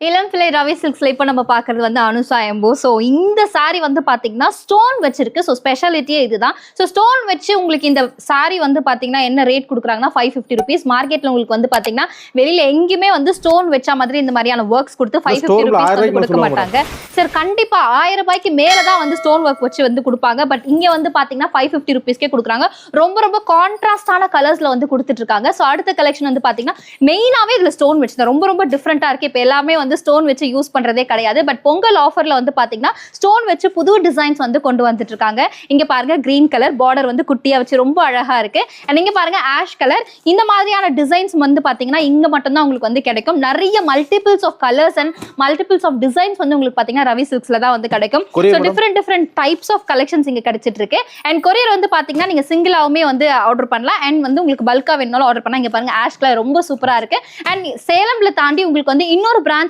இளம் பிள்ளை ரவி சில்க்ஸ்ல இப்ப நம்ம பாக்குறது வந்து அனுசா எம்போ. ஸோ இந்த saree வந்து பாத்தீங்கன்னா ஸ்டோன் வச்சிருக்கு. ஸோ ஸ்பெஷாலிட்டியே இதுதான். ஸோ ஸ்டோன் வச்சு உங்களுக்கு இந்த saree வந்து பாத்தீங்கன்னா என்ன ரேட் கொடுக்குறாங்கன்னா 550 rupees. மார்க்கெட்ல உங்களுக்கு வந்து பாத்தீங்கன்னா வெளியில எங்கேயுமே வந்து ஸ்டோன் வச்ச மாதிரி இந்த மாதிரியான ஒர்க்ஸ் கொடுத்து 550 rupees வந்து கொடுக்க மாட்டாங்க. சார் கண்டிப்பா 1000 ரூபாய்க்கு மேலதான் வந்து ஸ்டோன் ஒர்க் வச்சு வந்து கொடுப்பாங்க. பட் இங்க வந்து பாத்தீங்கன்னா 550 rupeesக்கே கொடுக்குறாங்க. ரொம்ப ரொம்ப கான்ட்ராஸ்டான கலர்ஸ்ல வந்து கொடுத்துட்டு இருக்காங்க. ஸோ அடுத்த கலெக்ஷன் வந்து பாத்தீங்கன்னா மெயினாவே இதுல ஸ்டோன் வச்சு ரொம்ப ரொம்ப டிஃப்ரெண்டா இருக்கு. இப்ப எல்லாமே வந்து ஸ்டோன் வச்சு யூஸ் பண்றதே கிடையாது. பட் பொங்கல் ஆஃபர்ல வந்து பாத்தீங்கன்னா ஸ்டோன் வச்சு புது டிசைன்ஸ் வந்து கொண்டு வந்துட்டு இருக்காங்க. இங்க பாருங்க கிரீன் கலர் பார்டர் வந்து குட்டியா வச்சு ரொம்ப அழகா இருக்கு. அண்ட் இங்க பாருங்க ஆஷ் கலர். இந்த மாதிரியான டிசைன்ஸ் வந்து பாத்தீங்கன்னா இங்க மட்டும் தான் உங்களுக்கு வந்து கிடைக்கும். நிறைய multiples of colours and multiples of designs வந்து உங்களுக்கு பாத்தீங்கன்னா ரவி சில்க்ஸ்ல தான் வந்து கிடைக்கும். So different types of collections இங்க கிடைச்சிட்டு இருக்கு. அண்ட் கொரியர் வந்து பாத்தீங்கன்னா நீங்க சிங்கிளாவுமே வந்து ஆர்டர் பண்ணலாம். அண்ட் வந்து உங்களுக்கு பல்கா வேணாலும் ஆர்டர் பண்ணலாம். இங்க பாருங்க ஆஷ் கலர் ரொம்ப சூப்பரா இருக்கு. அண்ட் சேலம்ல தாண்டி உங்களுக்கு வந்து இன்னொரு பிரான்ச்